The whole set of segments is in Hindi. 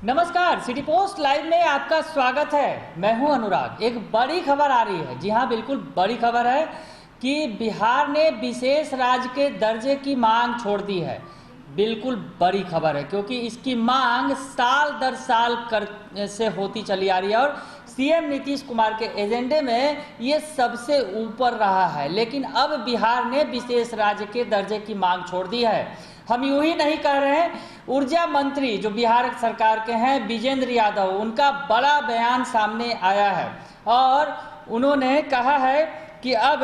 नमस्कार, सिटी पोस्ट लाइव में आपका स्वागत है। मैं हूं अनुराग। एक बड़ी खबर आ रही है। जी हां, बिल्कुल बड़ी खबर है कि बिहार ने विशेष राज्य के दर्जे की मांग छोड़ दी है। बिल्कुल बड़ी खबर है क्योंकि इसकी मांग साल दर साल से होती चली आ रही है और सीएम नीतीश कुमार के एजेंडे में ये सबसे ऊपर रहा है। लेकिन अब बिहार ने विशेष राज्य के दर्जे की मांग छोड़ दी है। हम यूं ही नहीं कह रहे हैं। ऊर्जा मंत्री जो बिहार सरकार के हैं विजेंद्र यादव, उनका बड़ा बयान सामने आया है और उन्होंने कहा है कि अब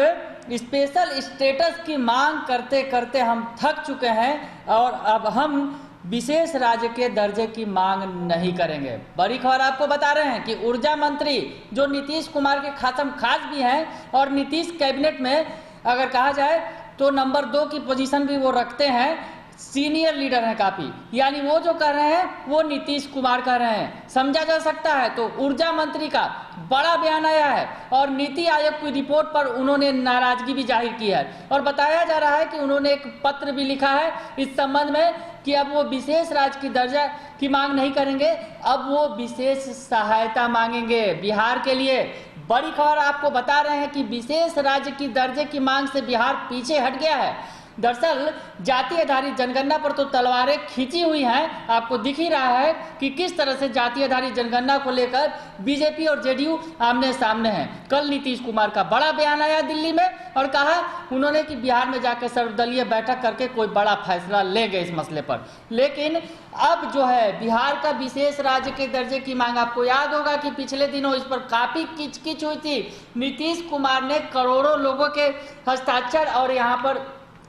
स्पेशल स्टेटस की मांग करते करते हम थक चुके हैं और अब हम विशेष राज्य के दर्जे की मांग नहीं करेंगे। बड़ी खबर आपको बता रहे हैं कि ऊर्जा मंत्री जो नीतीश कुमार के खासम खास भी हैं और नीतीश कैबिनेट में अगर कहा जाए तो नंबर 2 की पोजीशन भी वो रखते हैं, सीनियर लीडर हैं काफी। यानी वो जो कर रहे हैं वो नीतीश कुमार कर रहे हैं, समझा जा सकता है। तो ऊर्जा मंत्री का बड़ा बयान आया है और नीति आयोग की रिपोर्ट पर उन्होंने नाराजगी भी जाहिर की है और बताया जा रहा है कि उन्होंने एक पत्र भी लिखा है इस संबंध में कि अब वो विशेष राज्य की दर्जा की मांग नहीं करेंगे, अब वो विशेष सहायता मांगेंगे बिहार के लिए। बड़ी खबर आपको बता रहे हैं कि विशेष राज्य की दर्जे की मांग से बिहार पीछे हट गया है। दरअसल जाति आधारित जनगणना पर तो तलवारें खींची हुई हैं। आपको दिख ही रहा है कि किस तरह से जाति आधारित जनगणना को लेकर बीजेपी और जेडीयू आमने सामने हैं। कल नीतीश कुमार का बड़ा बयान आया दिल्ली में और कहा उन्होंने कि बिहार में जाकर सर्वदलीय बैठक करके कोई बड़ा फैसला लेंगे इस मसले पर। लेकिन अब जो है बिहार का विशेष राज्य के दर्जे की मांग, आपको याद होगा कि पिछले दिनों इस पर काफी किचकिच हुई थी। नीतीश कुमार ने करोड़ों लोगों के हस्ताक्षर और यहाँ पर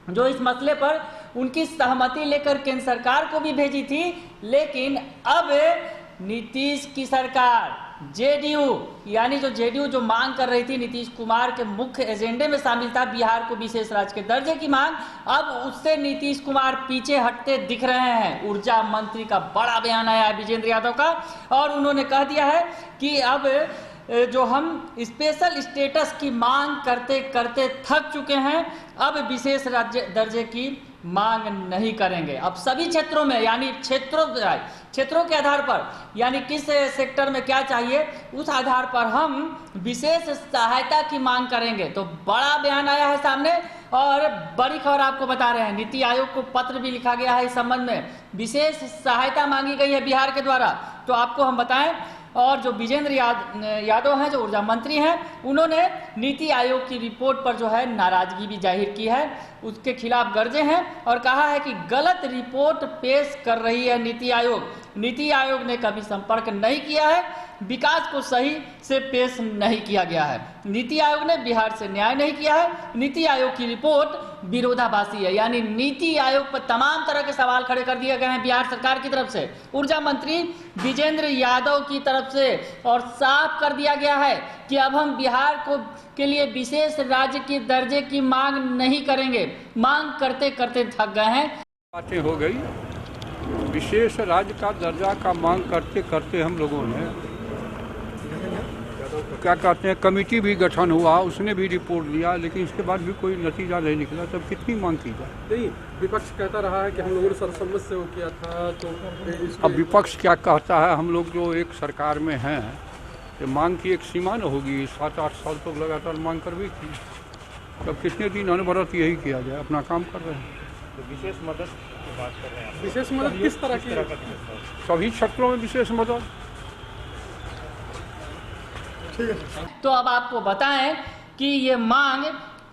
जो इस मसले पर उनकी सहमति लेकर केंद्र सरकार को भी भेजी थी। लेकिन अब नीतीश की सरकार जेडीयू, यानी जो जेडीयू जो मांग कर रही थी, नीतीश कुमार के मुख्य एजेंडे में शामिल था बिहार को विशेष राज्य के दर्जे की मांग, अब उससे नीतीश कुमार पीछे हटते दिख रहे हैं। ऊर्जा मंत्री का बड़ा बयान आया है विजेंद्र यादव का और उन्होंने कह दिया है कि अब जो हम स्पेशल स्टेटस की मांग करते करते थक चुके हैं, अब विशेष राज्य दर्जे की मांग नहीं करेंगे। अब सभी क्षेत्रों में, यानी क्षेत्रों के आधार पर, यानी किस सेक्टर में क्या चाहिए उस आधार पर हम विशेष सहायता की मांग करेंगे। तो बड़ा बयान आया है सामने और बड़ी खबर आपको बता रहे हैं। नीति आयोग को पत्र भी लिखा गया है इस संबंध में, विशेष सहायता मांगी गई है बिहार के द्वारा। तो आपको हम बताएं, और जो विजेंद्र यादव हैं जो ऊर्जा मंत्री हैं, उन्होंने नीति आयोग की रिपोर्ट पर जो है नाराजगी भी जाहिर की है, उसके खिलाफ गरजे हैं और कहा है कि गलत रिपोर्ट पेश कर रही है नीति आयोग। नीति आयोग ने कभी संपर्क नहीं किया है, विकास को सही से पेश नहीं किया गया है। नीति आयोग ने बिहार से न्याय नहीं किया है। नीति आयोग की रिपोर्ट विरोधाभासी है, यानी नीति आयोग पर तमाम तरह के सवाल खड़े कर दिए गए हैं बिहार सरकार की तरफ से, ऊर्जा मंत्री विजेंद्र यादव की तरफ से, और साफ कर दिया गया है कि अब हम बिहार को के लिए विशेष राज्य के दर्जे की मांग नहीं करेंगे। मांग करते करते थक गए हैं। बातें हो गई, विशेष राज्य का दर्जा का मांग करते करते हम लोगों ने क्या कहते हैं कमेटी भी गठन हुआ, उसने भी रिपोर्ट दिया, लेकिन इसके बाद भी कोई नतीजा नहीं निकला। तब कितनी मांग की जाए? नहीं, विपक्ष कहता रहा है कि हम लोगों ने सर्वसम्मत से वो किया था। तो अब विपक्ष क्या कहता है? हम लोग जो एक सरकार में हैं, तो मांग की एक सीमा न होगी। 7-8 साल तो लगातार मांग कर भी की। तब कितने दिन अनवरत यही किया जाए? अपना काम कर रहे हैं। तो विशेष मदद की बात कर रहे हैं। विशेष मदद किस तरह की? सभी क्षेत्रों में विशेष मदद। तो अब आपको बताएं कि ये मांग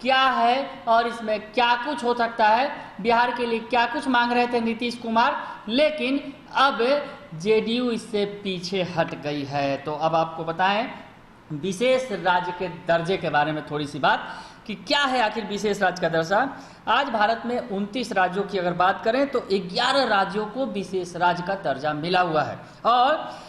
क्या है और इसमें क्या कुछ हो सकता है। बिहार के लिए क्या कुछ मांग रहे थे नीतीश कुमार, लेकिन अब जेडीयू इससे पीछे हट गई है। तो अब आपको बताएं विशेष राज्य के दर्जे के बारे में थोड़ी सी बात कि क्या है आखिर विशेष राज्य का दर्जा। आज भारत में 29 राज्यों की अगर बात करें तो 11 राज्यों को विशेष राज्य का दर्जा मिला हुआ है और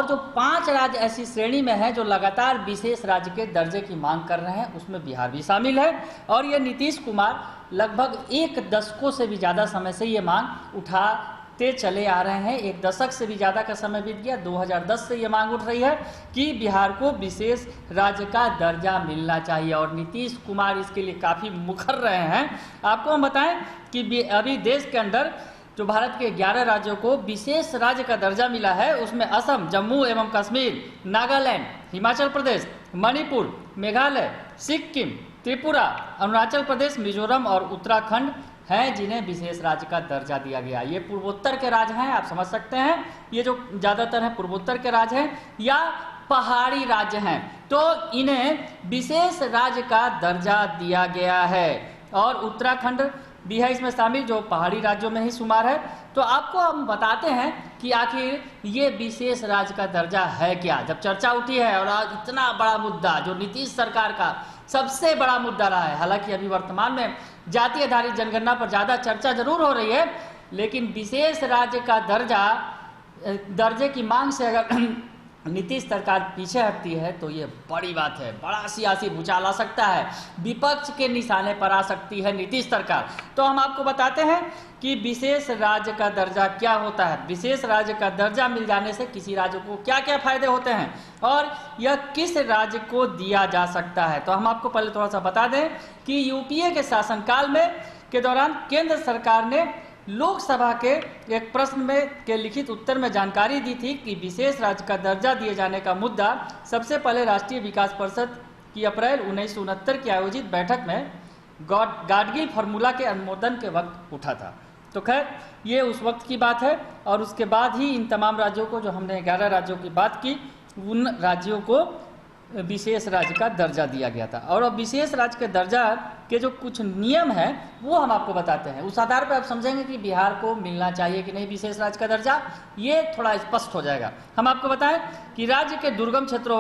जो 5 राज्य ऐसी श्रेणी में हैं जो लगातार विशेष राज्य के दर्जे की मांग कर रहे हैं, उसमें बिहार भी शामिल है। और ये नीतीश कुमार लगभग 1 दशकों से भी ज़्यादा समय से ये मांग उठाते चले आ रहे हैं। 1 दशक से भी ज़्यादा का समय बीत गया। 2010 से ये मांग उठ रही है कि बिहार को विशेष राज्य का दर्जा मिलना चाहिए और नीतीश कुमार इसके लिए काफ़ी मुखर रहे हैं। आपको हम बताएं कि अभी देश के अंदर जो भारत के 11 राज्यों को विशेष राज्य का दर्जा मिला है उसमें असम, जम्मू एवं कश्मीर, नागालैंड, हिमाचल प्रदेश, मणिपुर, मेघालय, सिक्किम, त्रिपुरा, अरुणाचल प्रदेश, मिजोरम और उत्तराखंड हैं जिन्हें विशेष राज्य का दर्जा दिया गया। ये पूर्वोत्तर के राज्य हैं, आप समझ सकते हैं, ये जो ज़्यादातर हैं पूर्वोत्तर के राज्य हैं या पहाड़ी राज्य हैं, तो इन्हें विशेष राज्य का दर्जा दिया गया है। और उत्तराखंड भी है इसमें शामिल, जो पहाड़ी राज्यों में ही शुमार है। तो आपको हम बताते हैं कि आखिर ये विशेष राज्य का दर्जा है क्या। जब चर्चा उठी है और आज इतना बड़ा मुद्दा जो नीतीश सरकार का सबसे बड़ा मुद्दा रहा है, हालांकि अभी वर्तमान में जाति आधारित जनगणना पर ज़्यादा चर्चा जरूर हो रही है, लेकिन विशेष राज्य का दर्जे की मांग से अगर नीतीश सरकार पीछे हटती है तो ये बड़ी बात है, बड़ा सियासी भूचाल आ सकता है, विपक्ष के निशाने पर आ सकती है नीतीश सरकार। तो हम आपको बताते हैं कि विशेष राज्य का दर्जा क्या होता है, विशेष राज्य का दर्जा मिल जाने से किसी राज्य को क्या क्या फायदे होते हैं और यह किस राज्य को दिया जा सकता है। तो हम आपको पहले थोड़ा सा बता दें कि यूपीए के शासनकाल में के दौरान केंद्र सरकार ने लोकसभा के एक प्रश्न में के लिखित उत्तर में जानकारी दी थी कि विशेष राज्य का दर्जा दिए जाने का मुद्दा सबसे पहले राष्ट्रीय विकास परिषद की अप्रैल 1969 की आयोजित बैठक में गाडगिल फार्मूला के अनुमोदन के वक्त उठा था। तो खैर ये उस वक्त की बात है और उसके बाद ही इन तमाम राज्यों को, जो हमने 11 राज्यों की बात की, उन राज्यों को विशेष राज्य का दर्जा दिया गया था। और अब विशेष राज्य के दर्जा के जो कुछ नियम हैं वो हम आपको बताते हैं। उस आधार पर आप समझेंगे कि बिहार को मिलना चाहिए कि नहीं विशेष राज्य का दर्जा, ये थोड़ा स्पष्ट हो जाएगा। हम आपको बताएं कि राज्य दुर्गम क्षेत्रों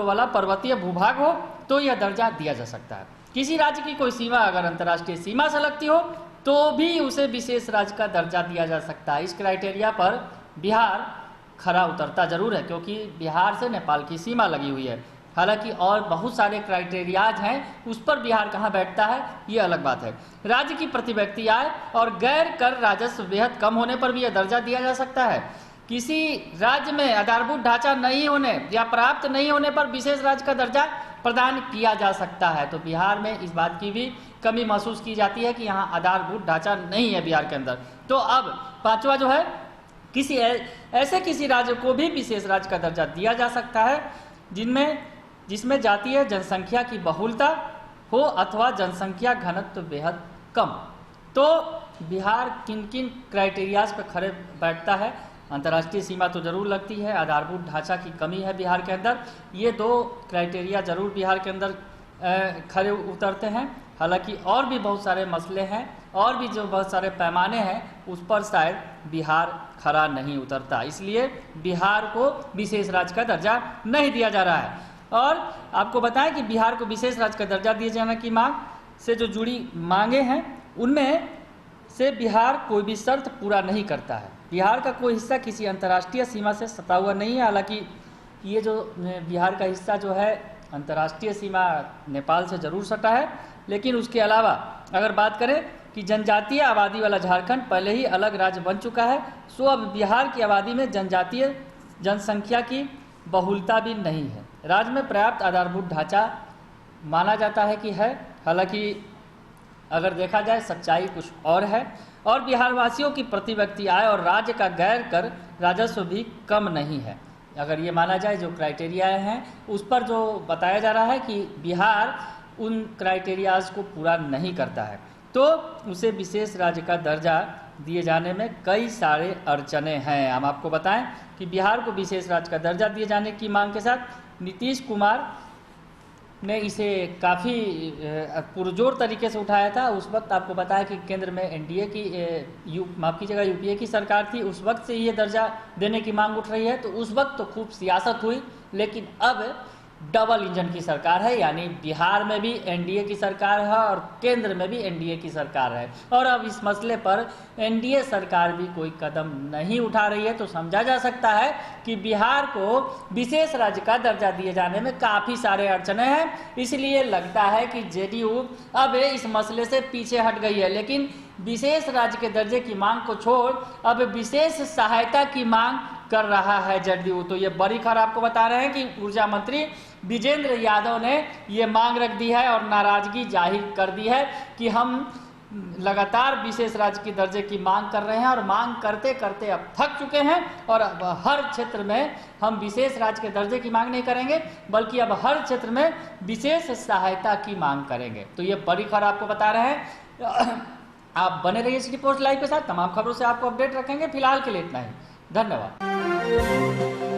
वाला पर्वतीय भूभाग हो तो यह दर्जा दिया जा सकता है। किसी राज्य की कोई सीमा अगर अंतर्राष्ट्रीय सीमा से लगती हो तो भी उसे विशेष राज्य का दर्जा दिया जा सकता है। इस क्राइटेरिया पर बिहार खरा उतरता जरूर है क्योंकि बिहार से नेपाल की सीमा लगी हुई है। हालांकि और बहुत सारे क्राइटेरियाज हैं, उस पर बिहार कहाँ बैठता है ये अलग बात है। राज्य की प्रति व्यक्ति आय और गैर कर राजस्व बेहद कम होने पर भी यह दर्जा दिया जा सकता है। किसी राज्य में आधारभूत ढांचा नहीं होने या प्राप्त नहीं होने पर विशेष राज्य का दर्जा प्रदान किया जा सकता है। तो बिहार में इस बात की भी कमी महसूस की जाती है कि यहाँ आधारभूत ढांचा नहीं है बिहार के अंदर। तो अब पांचवा जो है, किसी राज्य को भी विशेष राज्य का दर्जा दिया जा सकता है जिसमें जातीय जनसंख्या की बहुलता हो अथवा जनसंख्या घनत्व बेहद कम। तो बिहार किन किन क्राइटेरियाज पर खड़े बैठता है? अंतर्राष्ट्रीय सीमा तो जरूर लगती है, आधारभूत ढांचा की कमी है बिहार के अंदर, ये दो क्राइटेरिया जरूर बिहार के अंदर खड़े उतरते हैं। हालांकि और भी बहुत सारे मसले हैं और भी जो बहुत सारे पैमाने हैं उस पर शायद बिहार खरा नहीं उतरता, इसलिए बिहार को विशेष राज्य का दर्जा नहीं दिया जा रहा है। और आपको बताएं कि बिहार को विशेष राज्य का दर्जा दिए जाने की मांग से जो जुड़ी मांगे हैं उनमें से बिहार कोई भी शर्त पूरा नहीं करता है। बिहार का कोई हिस्सा किसी अंतर्राष्ट्रीय सीमा से सटा हुआ नहीं है। हालांकि ये जो बिहार का हिस्सा जो है अंतर्राष्ट्रीय सीमा नेपाल से जरूर सटा है, लेकिन उसके अलावा अगर बात करें कि जनजातीय आबादी वाला झारखंड पहले ही अलग राज्य बन चुका है, सो अब बिहार की आबादी में जनजातीय जनसंख्या की बहुलता भी नहीं है। राज्य में पर्याप्त आधारभूत ढांचा माना जाता है कि है, हालांकि अगर देखा जाए सच्चाई कुछ और है। और बिहार वासियों की प्रति व्यक्ति आय और राज्य का गैर कर राजस्व भी कम नहीं है। अगर ये माना जाए जो क्राइटेरिया हैं उस पर जो बताया जा रहा है कि बिहार उन क्राइटेरियाज को पूरा नहीं करता है, तो उसे विशेष राज्य का दर्जा दिए जाने में कई सारे अड़चने हैं। हम आपको बताएं कि बिहार को विशेष राज्य का दर्जा दिए जाने की मांग के साथ नीतीश कुमार ने इसे काफ़ी पुरजोर तरीके से उठाया था। उस वक्त आपको बताया कि केंद्र में एनडीए की माफ़ कीजिएगा यूपीए की सरकार थी, उस वक्त से ये दर्जा देने की मांग उठ रही है। तो उस वक्त तो खूब सियासत हुई, लेकिन अब डबल इंजन की सरकार है, यानी बिहार में भी एनडीए की सरकार है और केंद्र में भी एनडीए की सरकार है। और अब इस मसले पर एनडीए सरकार भी कोई कदम नहीं उठा रही है, तो समझा जा सकता है कि बिहार को विशेष राज्य का दर्जा दिए जाने में काफ़ी सारे अड़चने हैं। इसलिए लगता है कि जेडीयू अब इस मसले से पीछे हट गई है, लेकिन विशेष राज्य के दर्जे की मांग को छोड़ अब विशेष सहायता की मांग कर रहा है जेडीयू। तो ये बड़ी खबर आपको बता रहे हैं कि ऊर्जा मंत्री विजेंद्र यादव ने ये मांग रख दी है और नाराजगी जाहिर कर दी है कि हम लगातार विशेष राज्य की दर्जे की मांग कर रहे हैं और मांग करते करते अब थक चुके हैं और अब हर क्षेत्र में हम विशेष राज्य के दर्जे की मांग नहीं करेंगे बल्कि अब हर क्षेत्र में विशेष सहायता की मांग करेंगे। तो ये बड़ी खबर आपको बता रहे हैं। आप बने रहिए सिटी पोस्ट लाइव के साथ, तमाम खबरों से आपको अपडेट रखेंगे। फिलहाल के लिए इतना ही, धन्यवाद।